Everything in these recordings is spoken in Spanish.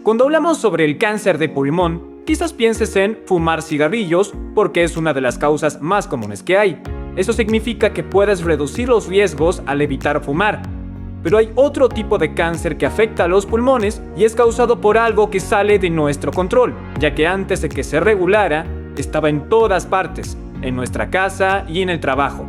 Cuando hablamos sobre el cáncer de pulmón, quizás pienses en fumar cigarrillos porque es una de las causas más comunes que hay. Eso significa que puedes reducir los riesgos al evitar fumar. Pero hay otro tipo de cáncer que afecta a los pulmones y es causado por algo que sale de nuestro control, ya que antes de que se regulara, estaba en todas partes, en nuestra casa y en el trabajo.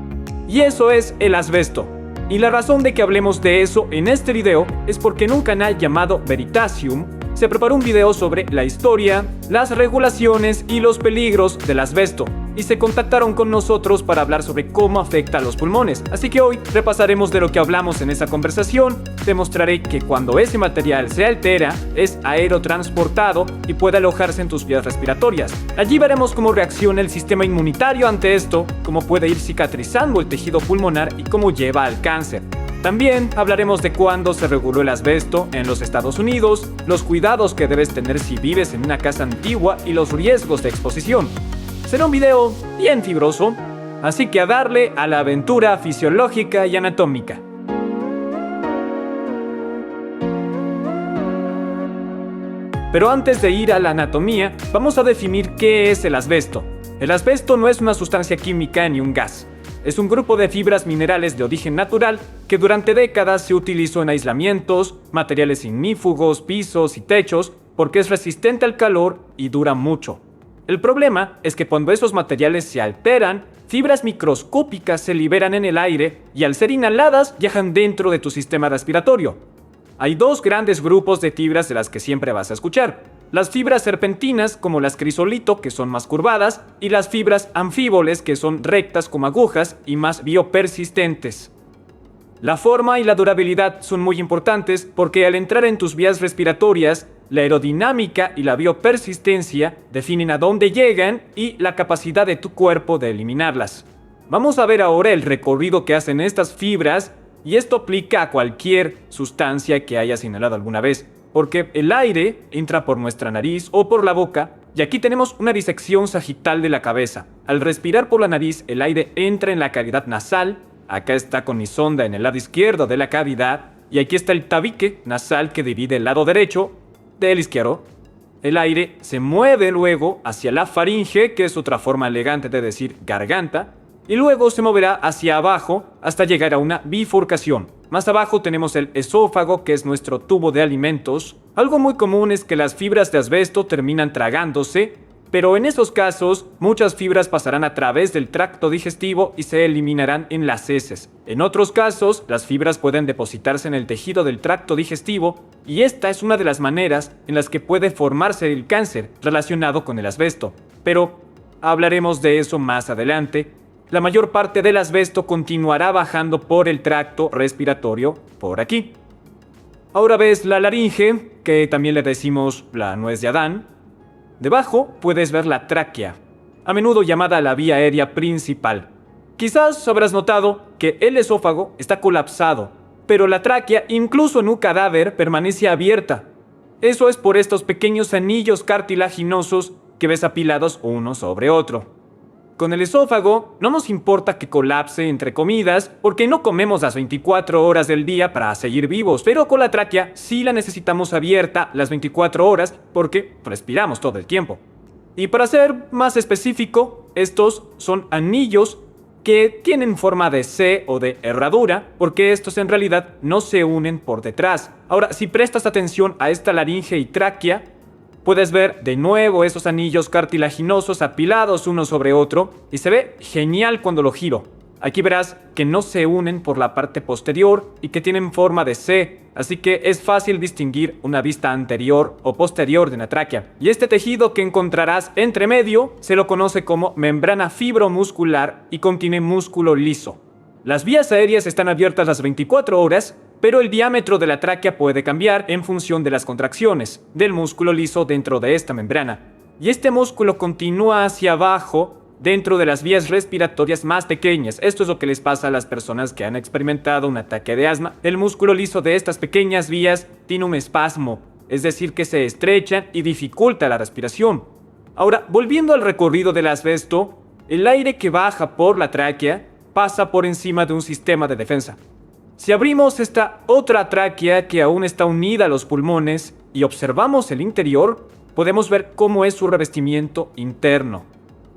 Y eso es el asbesto. Y la razón de que hablemos de eso en este video es porque en un canal llamado Veritasium se preparó un video sobre la historia, las regulaciones y los peligros del asbesto, y se contactaron con nosotros para hablar sobre cómo afecta a los pulmones. Así que hoy repasaremos de lo que hablamos en esa conversación, te mostraré que cuando ese material se altera, es aerotransportado y puede alojarse en tus vías respiratorias. Allí veremos cómo reacciona el sistema inmunitario ante esto, cómo puede ir cicatrizando el tejido pulmonar y cómo lleva al cáncer. También hablaremos de cuándo se reguló el asbesto en los Estados Unidos, los cuidados que debes tener si vives en una casa antigua y los riesgos de exposición. Será un video bien fibroso, así que a darle a la aventura fisiológica y anatómica. Pero antes de ir a la anatomía, vamos a definir qué es el asbesto. El asbesto no es una sustancia química ni un gas. Es un grupo de fibras minerales de origen natural que durante décadas se utilizó en aislamientos, materiales ignífugos, pisos y techos porque es resistente al calor y dura mucho. El problema es que cuando esos materiales se alteran, fibras microscópicas se liberan en el aire y al ser inhaladas viajan dentro de tu sistema respiratorio. Hay dos grandes grupos de fibras de las que siempre vas a escuchar. Las fibras serpentinas, como las crisolito, que son más curvadas, y las fibras anfíboles, que son rectas como agujas y más biopersistentes. La forma y la durabilidad son muy importantes porque al entrar en tus vías respiratorias, la aerodinámica y la biopersistencia definen a dónde llegan y la capacidad de tu cuerpo de eliminarlas. Vamos a ver ahora el recorrido que hacen estas fibras, y esto aplica a cualquier sustancia que hayas inhalado alguna vez, porque el aire entra por nuestra nariz o por la boca, y aquí tenemos una disección sagital de la cabeza. Al respirar por la nariz, el aire entra en la cavidad nasal, acá está con mi sonda en el lado izquierdo de la cavidad, y aquí está el tabique nasal que divide el lado derecho del izquierdo. El aire se mueve luego hacia la faringe, que es otra forma elegante de decir garganta, y luego se moverá hacia abajo hasta llegar a una bifurcación. Más abajo tenemos el esófago, que es nuestro tubo de alimentos. Algo muy común es que las fibras de asbesto terminan tragándose, pero en esos casos muchas fibras pasarán a través del tracto digestivo y se eliminarán en las heces. En otros casos, las fibras pueden depositarse en el tejido del tracto digestivo y esta es una de las maneras en las que puede formarse el cáncer relacionado con el asbesto. Pero hablaremos de eso más adelante. La mayor parte del asbesto continuará bajando por el tracto respiratorio por aquí. Ahora ves la laringe, que también le decimos la nuez de Adán. Debajo puedes ver la tráquea, a menudo llamada la vía aérea principal. Quizás habrás notado que el esófago está colapsado, pero la tráquea, incluso en un cadáver, permanece abierta. Eso es por estos pequeños anillos cartilaginosos que ves apilados uno sobre otro. Con el esófago no nos importa que colapse entre comidas porque no comemos las 24 horas del día para seguir vivos, pero con la tráquea sí la necesitamos abierta las 24 horas porque respiramos todo el tiempo. Y para ser más específico, estos son anillos que tienen forma de C o de herradura porque estos en realidad no se unen por detrás. Ahora, si prestas atención a esta laringe y tráquea, puedes ver de nuevo esos anillos cartilaginosos apilados uno sobre otro y se ve genial cuando lo giro. Aquí verás que no se unen por la parte posterior y que tienen forma de C, así que es fácil distinguir una vista anterior o posterior de una tráquea. Y este tejido que encontrarás entre medio se lo conoce como membrana fibromuscular y contiene músculo liso. Las vías aéreas están abiertas las 24 horas, pero el diámetro de la tráquea puede cambiar en función de las contracciones del músculo liso dentro de esta membrana. Y este músculo continúa hacia abajo dentro de las vías respiratorias más pequeñas. Esto es lo que les pasa a las personas que han experimentado un ataque de asma. El músculo liso de estas pequeñas vías tiene un espasmo, es decir, que se estrechan y dificulta la respiración. Ahora, volviendo al recorrido del asbesto, el aire que baja por la tráquea pasa por encima de un sistema de defensa. Si abrimos esta otra tráquea que aún está unida a los pulmones, y observamos el interior, podemos ver cómo es su revestimiento interno.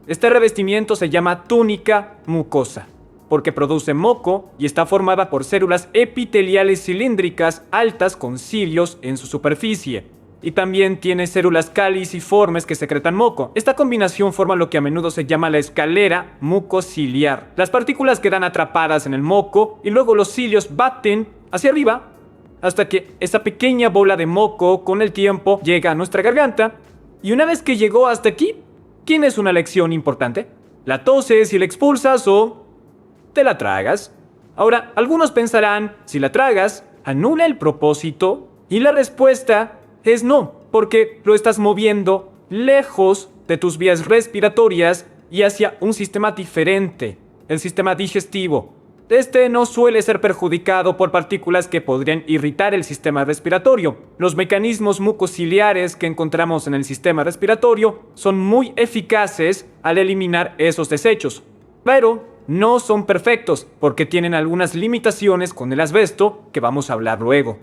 Este revestimiento se llama túnica mucosa, porque produce moco y está formada por células epiteliales cilíndricas altas con cilios en su superficie. Y también tiene células caliciformes que secretan moco. Esta combinación forma lo que a menudo se llama la escalera mucociliar. Las partículas quedan atrapadas en el moco y luego los cilios baten hacia arriba hasta que esa pequeña bola de moco con el tiempo llega a nuestra garganta. Y una vez que llegó hasta aquí, ¿tienes una lección importante? ¿La toses y la expulsas o te la tragas? Ahora, algunos pensarán, si la tragas, anula el propósito, y la respuesta es no, porque lo estás moviendo lejos de tus vías respiratorias y hacia un sistema diferente, el sistema digestivo. Este no suele ser perjudicado por partículas que podrían irritar el sistema respiratorio. Los mecanismos mucociliares que encontramos en el sistema respiratorio son muy eficaces al eliminar esos desechos, pero no son perfectos porque tienen algunas limitaciones con el asbesto que vamos a hablar luego.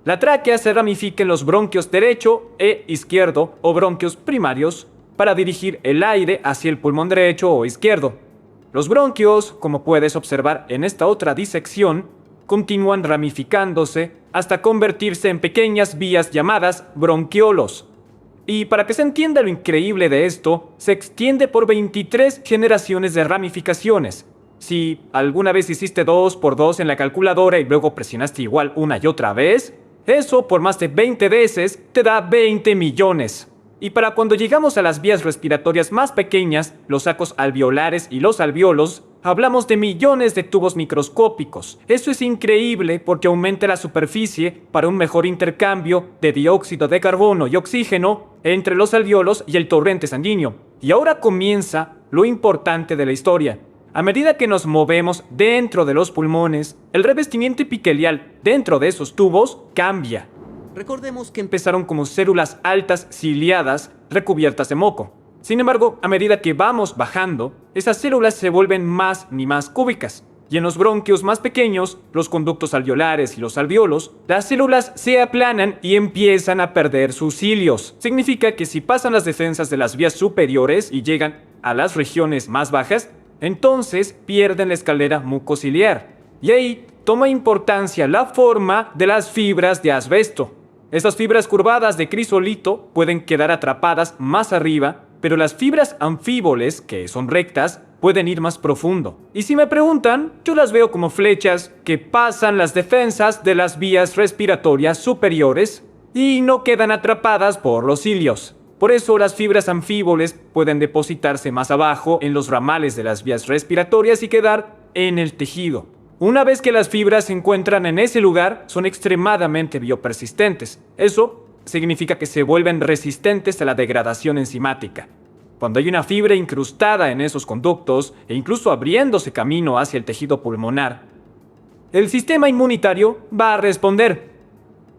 La tráquea se ramifica en los bronquios derecho e izquierdo o bronquios primarios para dirigir el aire hacia el pulmón derecho o izquierdo. Los bronquios, como puedes observar en esta otra disección, continúan ramificándose hasta convertirse en pequeñas vías llamadas bronquiolos. Y para que se entienda lo increíble de esto, se extiende por 23 generaciones de ramificaciones. Si alguna vez hiciste 2 por 2 en la calculadora y luego presionaste igual una y otra vez, eso por más de 20 veces te da 20 millones. Y para cuando llegamos a las vías respiratorias más pequeñas, los sacos alveolares y los alvéolos, hablamos de millones de tubos microscópicos. Eso es increíble porque aumenta la superficie para un mejor intercambio de dióxido de carbono y oxígeno entre los alvéolos y el torrente sanguíneo. Y ahora comienza lo importante de la historia. A medida que nos movemos dentro de los pulmones, el revestimiento epitelial dentro de esos tubos cambia. Recordemos que empezaron como células altas ciliadas recubiertas de moco. Sin embargo, a medida que vamos bajando, esas células se vuelven más y más cúbicas. Y en los bronquios más pequeños, los conductos alveolares y los alvéolos, las células se aplanan y empiezan a perder sus cilios. Significa que si pasan las defensas de las vías superiores y llegan a las regiones más bajas, entonces pierden la escalera mucociliar. Y ahí toma importancia la forma de las fibras de asbesto. Estas fibras curvadas de crisolito pueden quedar atrapadas más arriba, pero las fibras anfíboles, que son rectas, pueden ir más profundo. Y si me preguntan, yo las veo como flechas que pasan las defensas de las vías respiratorias superiores y no quedan atrapadas por los cilios. Por eso las fibras anfíboles pueden depositarse más abajo en los ramales de las vías respiratorias y quedar en el tejido. Una vez que las fibras se encuentran en ese lugar, son extremadamente biopersistentes. Eso significa que se vuelven resistentes a la degradación enzimática. Cuando hay una fibra incrustada en esos conductos e incluso abriéndose camino hacia el tejido pulmonar, el sistema inmunitario va a responder.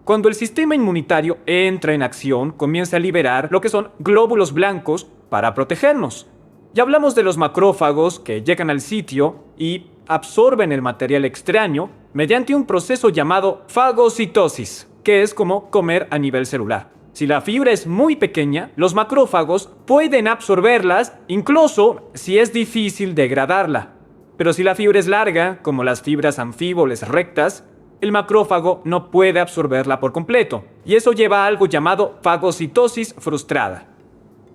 Cuando el sistema inmunitario entra en acción, comienza a liberar lo que son glóbulos blancos para protegernos. Ya hablamos de los macrófagos que llegan al sitio y absorben el material extraño mediante un proceso llamado fagocitosis, que es como comer a nivel celular. Si la fibra es muy pequeña, los macrófagos pueden absorberlas, incluso si es difícil degradarla. Pero si la fibra es larga, como las fibras anfíboles rectas, el macrófago no puede absorberla por completo, y eso lleva a algo llamado fagocitosis frustrada.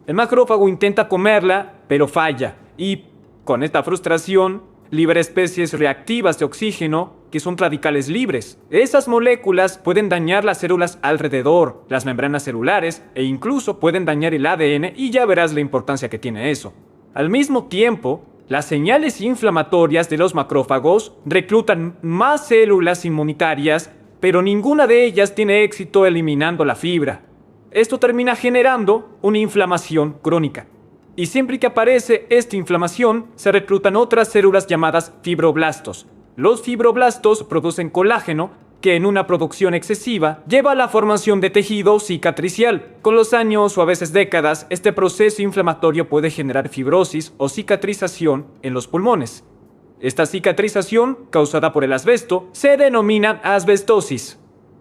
El macrófago intenta comerla, pero falla, y con esta frustración libera especies reactivas de oxígeno que son radicales libres. Esas moléculas pueden dañar las células alrededor, las membranas celulares, e incluso pueden dañar el ADN, y ya verás la importancia que tiene eso. Al mismo tiempo, las señales inflamatorias de los macrófagos reclutan más células inmunitarias, pero ninguna de ellas tiene éxito eliminando la fibra. Esto termina generando una inflamación crónica. Y siempre que aparece esta inflamación, se reclutan otras células llamadas fibroblastos. Los fibroblastos producen colágeno, que en una producción excesiva lleva a la formación de tejido cicatricial. Con los años o a veces décadas, este proceso inflamatorio puede generar fibrosis o cicatrización en los pulmones. Esta cicatrización, causada por el asbesto, se denomina asbestosis.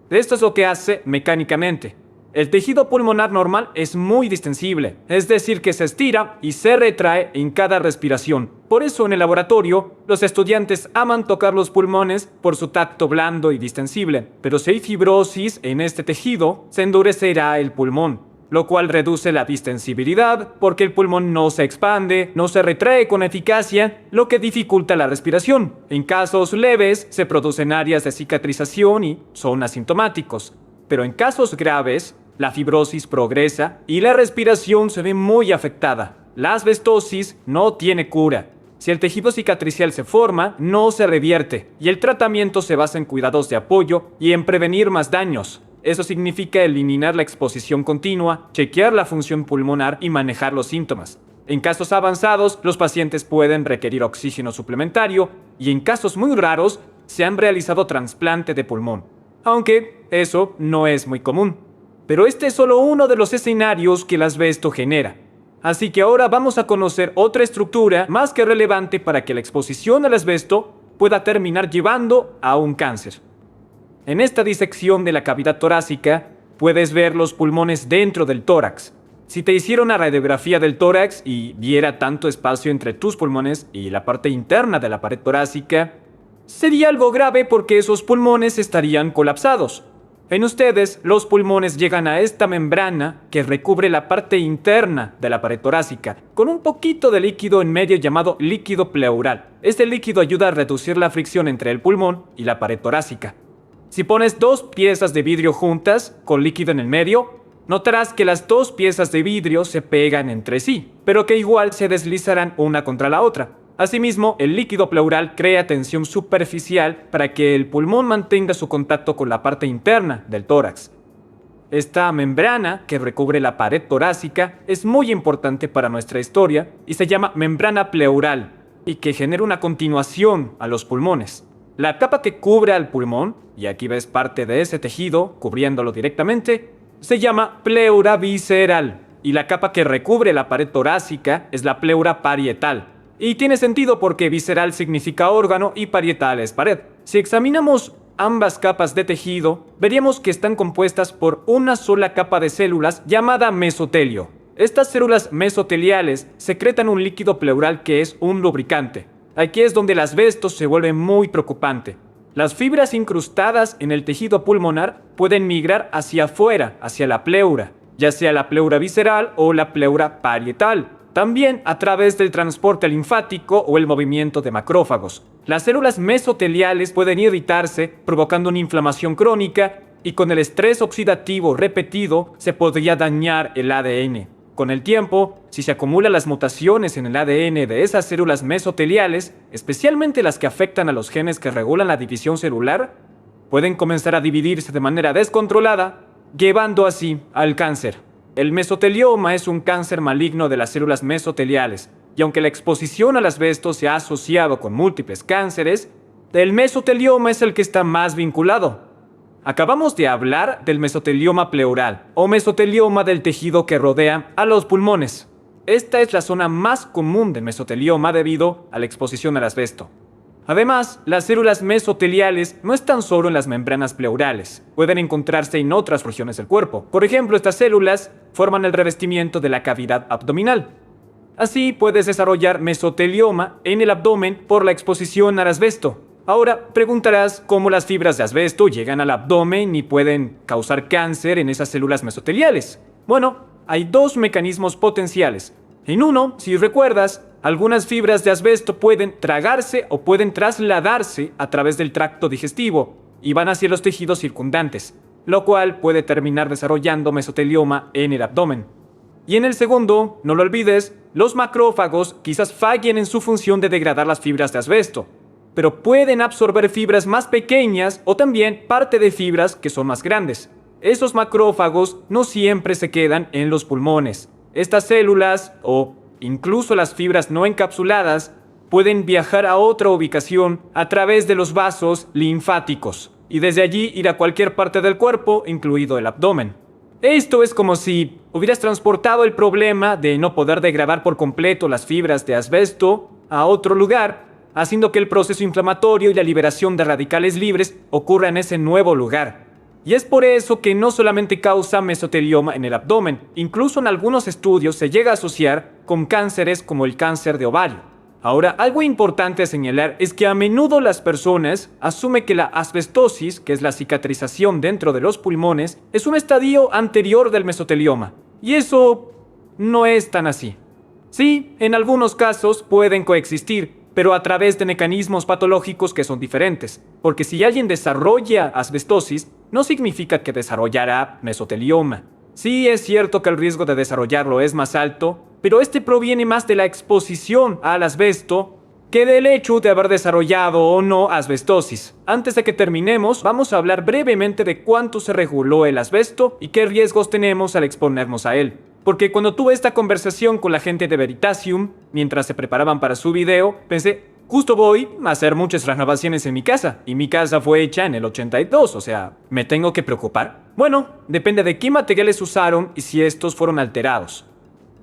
Esto es lo que hace mecánicamente. El tejido pulmonar normal es muy distensible, es decir, que se estira y se retrae en cada respiración. Por eso en el laboratorio, los estudiantes aman tocar los pulmones por su tacto blando y distensible. Pero si hay fibrosis en este tejido, se endurecerá el pulmón, lo cual reduce la distensibilidad porque el pulmón no se expande, no se retrae con eficacia, lo que dificulta la respiración. En casos leves, se producen áreas de cicatrización y son asintomáticos. Pero en casos graves, la fibrosis progresa y la respiración se ve muy afectada. La asbestosis no tiene cura. Si el tejido cicatricial se forma, no se revierte, y el tratamiento se basa en cuidados de apoyo y en prevenir más daños. Eso significa eliminar la exposición continua, chequear la función pulmonar y manejar los síntomas. En casos avanzados, los pacientes pueden requerir oxígeno suplementario y en casos muy raros, se han realizado trasplante de pulmón. Aunque eso no es muy común. Pero este es solo uno de los escenarios que el asbesto genera. Así que ahora vamos a conocer otra estructura más que relevante para que la exposición al asbesto pueda terminar llevando a un cáncer. En esta disección de la cavidad torácica puedes ver los pulmones dentro del tórax. Si te hiciera una radiografía del tórax y viera tanto espacio entre tus pulmones y la parte interna de la pared torácica, sería algo grave porque esos pulmones estarían colapsados. En ustedes, los pulmones llegan a esta membrana que recubre la parte interna de la pared torácica, con un poquito de líquido en medio llamado líquido pleural. Este líquido ayuda a reducir la fricción entre el pulmón y la pared torácica. Si pones dos piezas de vidrio juntas, con líquido en el medio, notarás que las dos piezas de vidrio se pegan entre sí, pero que igual se deslizarán una contra la otra. Asimismo, el líquido pleural crea tensión superficial para que el pulmón mantenga su contacto con la parte interna del tórax. Esta membrana que recubre la pared torácica es muy importante para nuestra historia y se llama membrana pleural y que genera una continuación a los pulmones. La capa que cubre al pulmón, y aquí ves parte de ese tejido cubriéndolo directamente, se llama pleura visceral y la capa que recubre la pared torácica es la pleura parietal. Y tiene sentido porque visceral significa órgano y parietal es pared. Si examinamos ambas capas de tejido, veríamos que están compuestas por una sola capa de células llamada mesotelio. Estas células mesoteliales secretan un líquido pleural que es un lubricante. Aquí es donde el asbesto se vuelve muy preocupante. Las fibras incrustadas en el tejido pulmonar pueden migrar hacia afuera, hacia la pleura, ya sea la pleura visceral o la pleura parietal. También a través del transporte linfático o el movimiento de macrófagos. Las células mesoteliales pueden irritarse, provocando una inflamación crónica, y con el estrés oxidativo repetido se podría dañar el ADN. Con el tiempo, si se acumulan las mutaciones en el ADN de esas células mesoteliales, especialmente las que afectan a los genes que regulan la división celular, pueden comenzar a dividirse de manera descontrolada, llevando así al cáncer. El mesotelioma es un cáncer maligno de las células mesoteliales, y aunque la exposición al asbesto se ha asociado con múltiples cánceres, el mesotelioma es el que está más vinculado. Acabamos de hablar del mesotelioma pleural, o mesotelioma del tejido que rodea a los pulmones. Esta es la zona más común del mesotelioma debido a la exposición al asbesto. Además, las células mesoteliales no están solo en las membranas pleurales, pueden encontrarse en otras regiones del cuerpo. Por ejemplo, estas células forman el revestimiento de la cavidad abdominal. Así puedes desarrollar mesotelioma en el abdomen por la exposición al asbesto. Ahora preguntarás cómo las fibras de asbesto llegan al abdomen y pueden causar cáncer en esas células mesoteliales. Bueno, hay dos mecanismos potenciales. En uno, si recuerdas, algunas fibras de asbesto pueden tragarse o pueden trasladarse a través del tracto digestivo y van hacia los tejidos circundantes, lo cual puede terminar desarrollando mesotelioma en el abdomen. Y en el segundo, no lo olvides, los macrófagos quizás fallen en su función de degradar las fibras de asbesto, pero pueden absorber fibras más pequeñas o también parte de fibras que son más grandes. Esos macrófagos no siempre se quedan en los pulmones. Estas células, o incluso las fibras no encapsuladas, pueden viajar a otra ubicación a través de los vasos linfáticos y desde allí ir a cualquier parte del cuerpo, incluido el abdomen. Esto es como si hubieras transportado el problema de no poder degradar por completo las fibras de asbesto a otro lugar, haciendo que el proceso inflamatorio y la liberación de radicales libres ocurra en ese nuevo lugar. Y es por eso que no solamente causa mesotelioma en el abdomen, incluso en algunos estudios se llega a asociar con cánceres como el cáncer de ovario. Ahora, algo importante a señalar es que a menudo las personas asumen que la asbestosis, que es la cicatrización dentro de los pulmones, es un estadio anterior del mesotelioma. Y eso no es tan así. Sí, en algunos casos pueden coexistir, pero a través de mecanismos patológicos que son diferentes. Porque si alguien desarrolla asbestosis, no significa que desarrollará mesotelioma. Sí es cierto que el riesgo de desarrollarlo es más alto, pero este proviene más de la exposición al asbesto que del hecho de haber desarrollado o no asbestosis. Antes de que terminemos, vamos a hablar brevemente de cuánto se reguló el asbesto y qué riesgos tenemos al exponernos a él. Porque cuando tuve esta conversación con la gente de Veritasium, mientras se preparaban para su video, pensé, justo voy a hacer muchas renovaciones en mi casa, y mi casa fue hecha en el 82, o sea, ¿me tengo que preocupar? Bueno, depende de qué materiales usaron y si estos fueron alterados.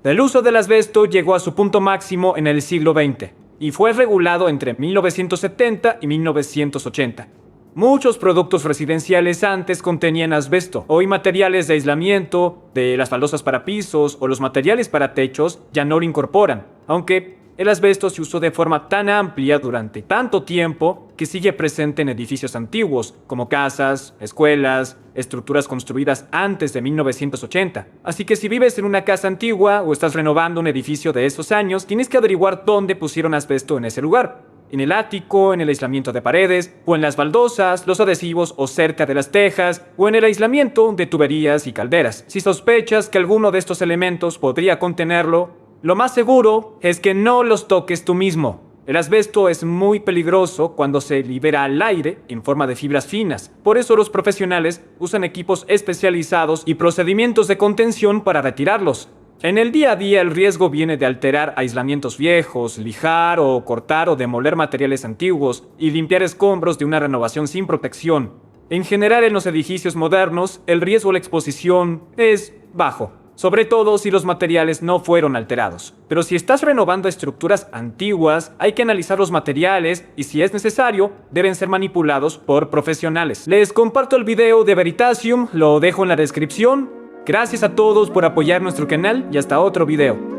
El uso del asbesto llegó a su punto máximo en el siglo XX, y fue regulado entre 1970 y 1980. Muchos productos residenciales antes contenían asbesto. Hoy materiales de aislamiento, de las baldosas para pisos o los materiales para techos ya no lo incorporan, aunque el asbesto se usó de forma tan amplia durante tanto tiempo que sigue presente en edificios antiguos, como casas, escuelas, estructuras construidas antes de 1980. Así que si vives en una casa antigua o estás renovando un edificio de esos años, tienes que averiguar dónde pusieron asbesto en ese lugar. En el ático, en el aislamiento de paredes, o en las baldosas, los adhesivos o cerca de las tejas, o en el aislamiento de tuberías y calderas. Si sospechas que alguno de estos elementos podría contenerlo, lo más seguro es que no los toques tú mismo. El asbesto es muy peligroso cuando se libera al aire en forma de fibras finas. Por eso los profesionales usan equipos especializados y procedimientos de contención para retirarlos. En el día a día el riesgo viene de alterar aislamientos viejos, lijar o cortar o demoler materiales antiguos y limpiar escombros de una renovación sin protección. En general en los edificios modernos el riesgo a la exposición es bajo, sobre todo si los materiales no fueron alterados. Pero si estás renovando estructuras antiguas, hay que analizar los materiales y si es necesario, deben ser manipulados por profesionales. Les comparto el video de Veritasium, lo dejo en la descripción. Gracias a todos por apoyar nuestro canal y hasta otro video.